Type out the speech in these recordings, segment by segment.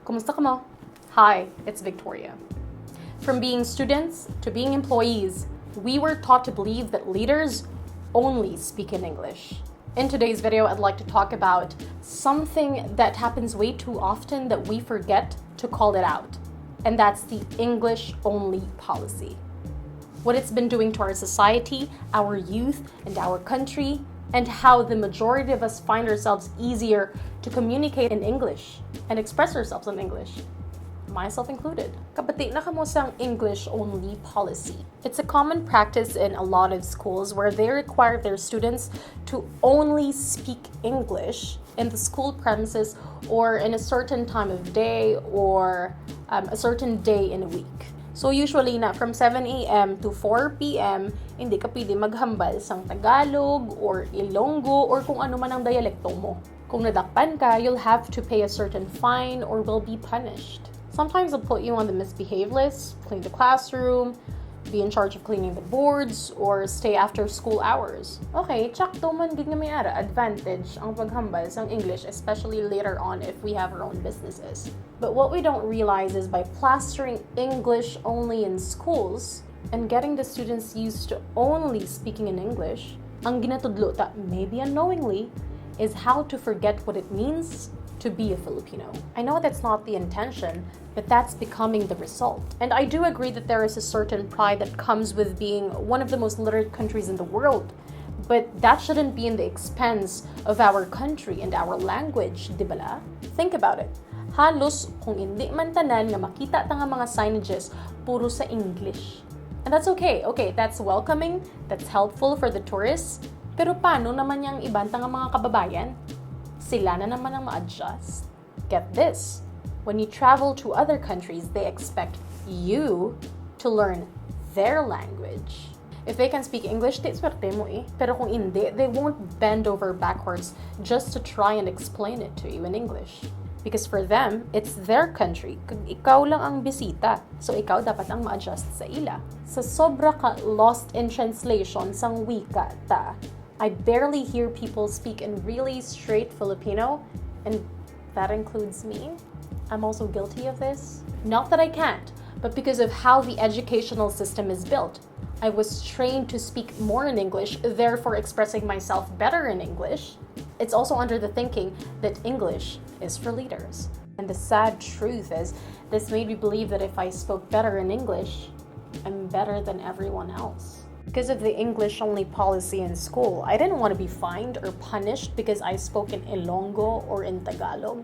Kumusta ka mo? Hi, it's Viktoria. From being students to being employees, we were taught to believe that leaders only speak in English. In today's video, I'd like to talk about something that happens way too often that we forget to call it out, and that's the English-only policy. What it's been doing to our society, our youth, and our country, and how the majority of us find ourselves easier to communicate in English and express ourselves in English, myself included. Kapati na kamo sang English-only policy. It's a common practice in a lot of schools where they require their students to only speak English in the school premises or in a certain time of day or a certain day in a week. So usually na from 7 a.m. to 4 p.m., hindi ka pwede maghambal sang Tagalog or Ilonggo or kung ano man ang dialekto mo. Kung nadakpan ka, you'll have to pay a certain fine or will be punished. Sometimes they'll put you on the misbehave list, clean the classroom, be in charge of cleaning the boards, or stay after school hours. Okay, tsakto man gid nga may ara advantage ang paghambal sang English, especially later on if we have our own businesses. But what we don't realize is by plastering English only in schools and getting the students used to only speaking in English, ang ginatudlo ta maybe unknowingly is how to forget what it means to be a Filipino. I know that's not the intention, but that's becoming the result. And I do agree that there is a certain pride that comes with being one of the most literate countries in the world. But that shouldn't be in the expense of our country and our language, di ba? Think about it. Halos kung hindi man tanan nga makita ta nga mga signages puro sa English. And that's okay. Okay, that's welcoming, that's helpful for the tourists. Pero paano naman yung ibang nga mga kababayan? Sila na naman ang ma-adjust. Get this. When you travel to other countries, they expect you to learn their language. If they can speak English, di swerte mo eh. Pero kung hindi, they won't bend over backwards just to try and explain it to you in English. Because for them, it's their country. Kung ikaw lang ang bisita, so ikaw dapat ang ma-adjust sa ila. Sa sobra ka lost in translation sang wika ta, I barely hear people speak in really straight Filipino, and that includes me. I'm also guilty of this. Not that I can't, but because of how the educational system is built. I was trained to speak more in English, therefore expressing myself better in English. It's also under the thinking that English is for leaders. And the sad truth is, this made me believe that if I spoke better in English, I'm better than everyone else. Because of the English-only policy in school, I didn't want to be fined or punished because I spoke in Ilonggo or in Tagalog.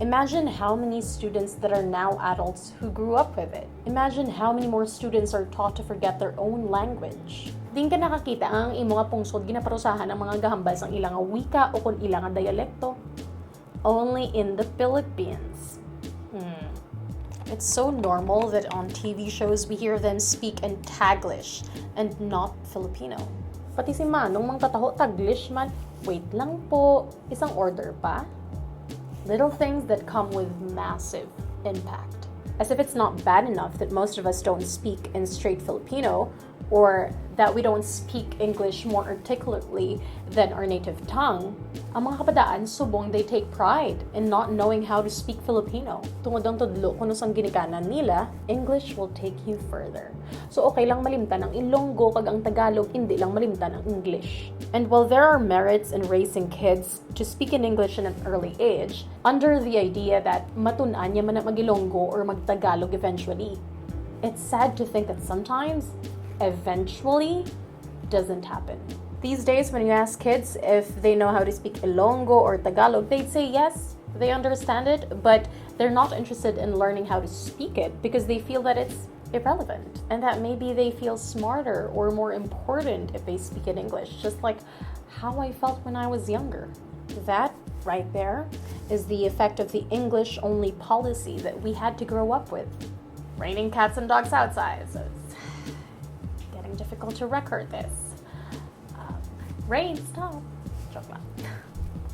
Imagine how many students that are now adults who grew up with it. Imagine how many more students are taught to forget their own language. Din ka nakakita ang imo nga pungsod ginaparusahan ang mga gahambal sang ilang wika o kung ilang dialekto. Only in the Philippines. It's so normal that on TV shows we hear them speak in Taglish and not Filipino. Pati si Manong mang tataho Taglish man, wait lang po, isang order pa? Little things that come with massive impact. As if it's not bad enough that most of us don't speak in straight Filipino, or that we don't speak English more articulately than our native tongue, ang mga kabataan subong they take pride in not knowing how to speak Filipino. Tungod ang tudlo kung sang ginikanan nila, English will take you further. So okay lang malimtan ang Ilonggo kag ang Tagalog, hindi lang malimtan ang English. And while there are merits in raising kids to speak in English in an early age, under the idea that matun-an niya man mag-Ilonggo or mag-Tagalog eventually, it's sad to think that sometimes eventually doesn't happen. These days, when you ask kids if they know how to speak Ilonggo or Tagalog, they'd say yes, they understand it, but they're not interested in learning how to speak it because they feel that it's irrelevant and that maybe they feel smarter or more important if they speak in English, just like how I felt when I was younger. That right there is the effect of the English-only policy that we had to grow up with. Raining cats and dogs outside, so it's getting difficult to record this. Rain, stop. Joke lang.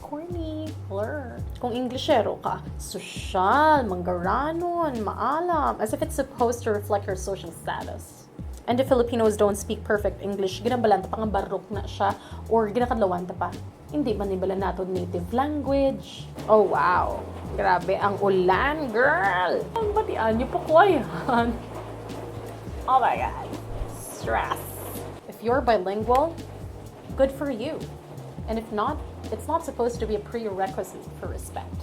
Corny, blur. Kung Englishero ka, social, manggaranon, maalam, as if it's supposed to reflect your social status. And if Filipinos don't speak perfect English, ginabalanta pa nga barok na siya or ginakadlawan ta pa. Hindi man nibala nato native language. Oh wow, grabe ang ulan, girl. Ang batian niyo po ko yan. Oh my god, stress. If you're bilingual, good for you. And if not, it's not supposed to be a prerequisite for respect.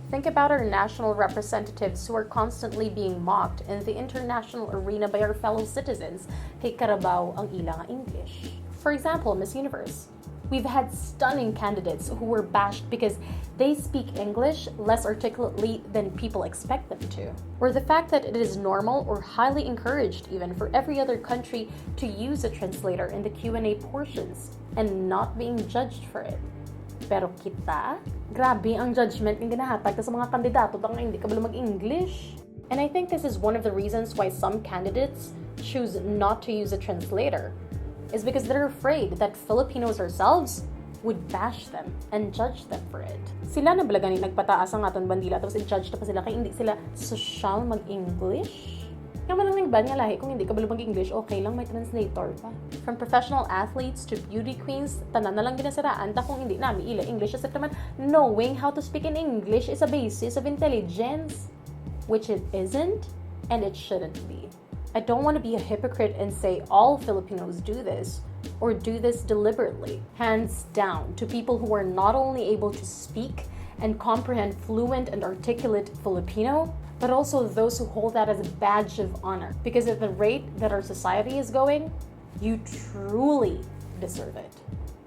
Think about our national representatives who are constantly being mocked in the international arena by our fellow citizens. Kay karabaw ang ilang English. For example, Miss Universe. We've had stunning candidates who were bashed because they speak English less articulately than people expect them to. Or the fact that it is normal or highly encouraged even for every other country to use a translator in the Q&A portions and not being judged for it. Pero kita, grabe ang judgment ng ginahatag sa mga kandidato baka hindi ka mag-English. And I think this is one of the reasons why some candidates choose not to use a translator, is because they're afraid that Filipinos ourselves would bash them and judge them for it. Sila na bala gani nagpataas ang aton bandila tapos i-judge na pa sila kaya hindi sila social mag-English. Kaya man lang nga lahi, kung hindi ka bala mag-English, okay lang, may translator pa. From professional athletes to beauty queens, tanan na lang ginasiraan ta kung hindi namin ila English. As if naman, knowing how to speak in English is a basis of intelligence. Which it isn't, and it shouldn't be. I don't want to be a hypocrite and say all Filipinos do this, or do this deliberately. Hands down to people who are not only able to speak and comprehend fluent and articulate Filipino, but also those who hold that as a badge of honor. Because at the rate that our society is going, you truly deserve it.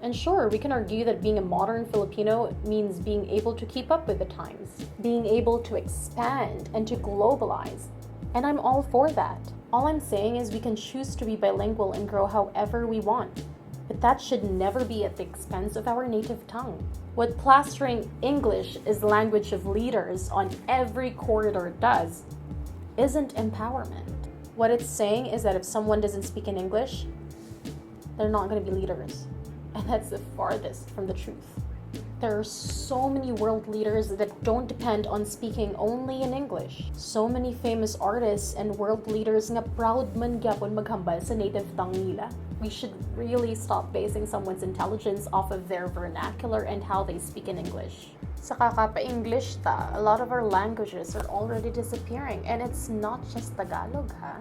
And sure, we can argue that being a modern Filipino means being able to keep up with the times, being able to expand and to globalize. And I'm all for that. All I'm saying is we can choose to be bilingual and grow however we want. But that should never be at the expense of our native tongue. What plastering English is the language of leaders on every corridor does isn't empowerment. What it's saying is that if someone doesn't speak in English, they're not going to be leaders. And that's the farthest from the truth. There are so many world leaders that don't depend on speaking only in English. So many famous artists and world leaders nga proud man gyapon maghambal sa native tongue nila. We should really stop basing someone's intelligence off of their vernacular and how they speak in English. Sa kakapa-English ta, a lot of our languages are already disappearing, and it's not just Tagalog, ha?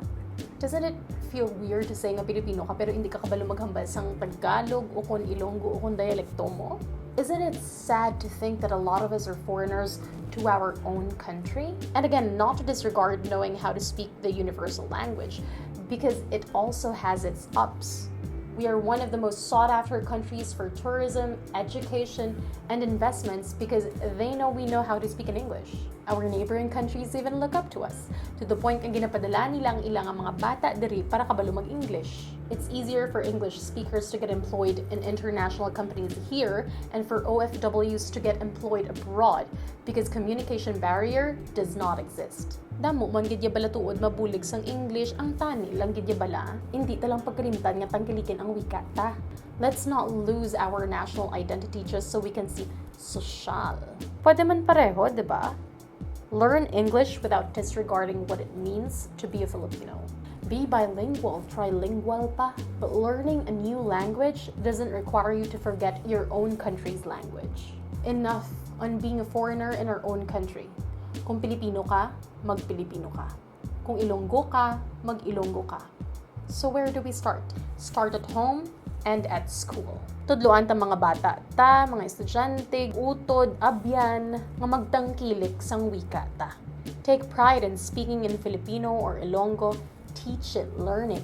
Doesn't it feel weird to say nga Pilipino ka pero hindi ka kabalo maghambal sang Tagalog o kung Ilonggo o kung dialekto mo? Isn't it sad to think that a lot of us are foreigners to our own country? And again, not to disregard knowing how to speak the universal language, because it also has its ups. We are one of the most sought-after countries for tourism, education, and investments because they know we know how to speak in English. Our neighboring countries even look up to us, to the point na ginapadala nila ang ilang mga bata diri para kabalo mag-English. It's easier for English speakers to get employed in international companies here and for OFWs to get employed abroad because communication barrier does not exist. Damo man gid bala tuod mabulig sang English ang tani lang gid bala. Hindi ta lang pagkalimtan nga tangkilikin ang wika ta. Let's not lose our national identity just so we can see social. Pwede man pareho, di ba? Learn English without disregarding what it means to be a Filipino. Be bilingual, trilingual pa. But learning a new language doesn't require you to forget your own country's language. Enough on being a foreigner in our own country. Kung Pilipino ka, mag-Pilipino ka. Kung Ilonggo ka, mag-Ilonggo ka. So where do we start? Start at home and at school. Tudloan ta mga bata ta, mga estudyante, utod, abyan, nga magtangkilik sang wika ta. Take pride in speaking in Filipino or Ilonggo. Teach it, learn it,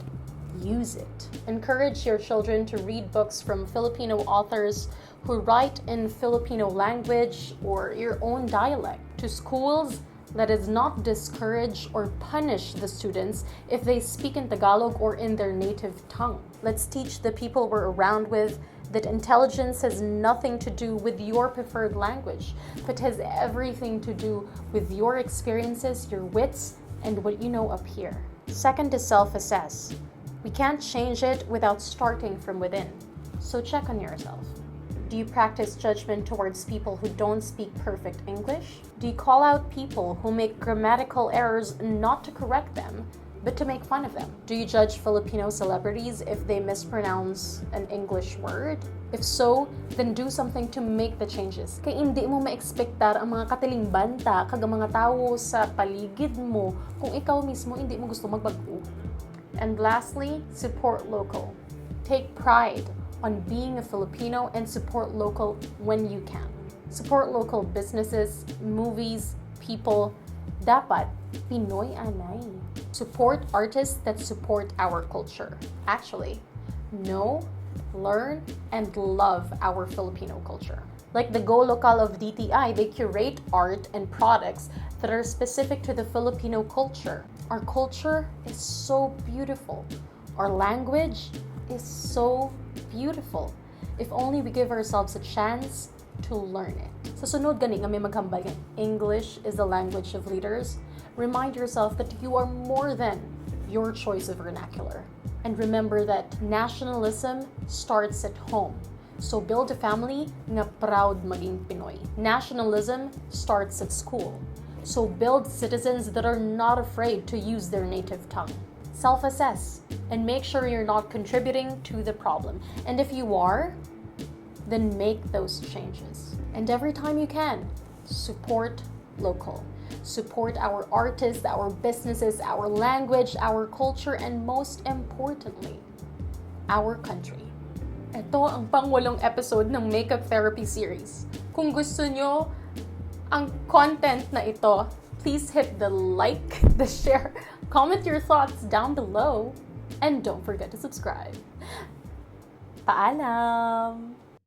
use it. Encourage your children to read books from Filipino authors who write in Filipino language or your own dialect. To schools, let us not discourage or punish the students if they speak in Tagalog or in their native tongue. Let's teach the people we're around with that intelligence has nothing to do with your preferred language, but has everything to do with your experiences, your wits, and what you know up here. Second is self-assess. We can't change it without starting from within. So check on yourself. Do you practice judgment towards people who don't speak perfect English? Do you call out people who make grammatical errors not to correct them, but to make fun of them? Do you judge Filipino celebrities if they mispronounce an English word? If so, then do something to make the changes. Kaya hindi mo ma-expectar ang mga katiling banta kag mga tao sa paligid mo kung ikaw mismo hindi mo gusto magbago. And lastly, support local. Take pride on being a Filipino and support local when you can. Support local businesses, movies, people. Dapat Pinoy anay. Support artists that support our culture. Actually, know, learn, and love our Filipino culture. Like the Go Local of DTI, they curate art and products that are specific to the Filipino culture. Our culture is so beautiful. Our language is so beautiful. If only we give ourselves a chance to learn it. Sa sunod gani nga may maghambal nga, English is the language of leaders. Remind yourself that you are more than your choice of vernacular. And remember that nationalism starts at home. So build a family nga proud maging Pinoy. Nationalism starts at school. So build citizens that are not afraid to use their native tongue. Self-assess and make sure you're not contributing to the problem. And if you are, then make those changes. And every time you can, support local. Support our artists, our businesses, our language, our culture, and most importantly, our country. Ito ang pangwalong episode ng Makeup Therapy Series. Kung gusto nyo ang content na ito, please hit the like, the share, comment your thoughts down below, and don't forget to subscribe. Paalam!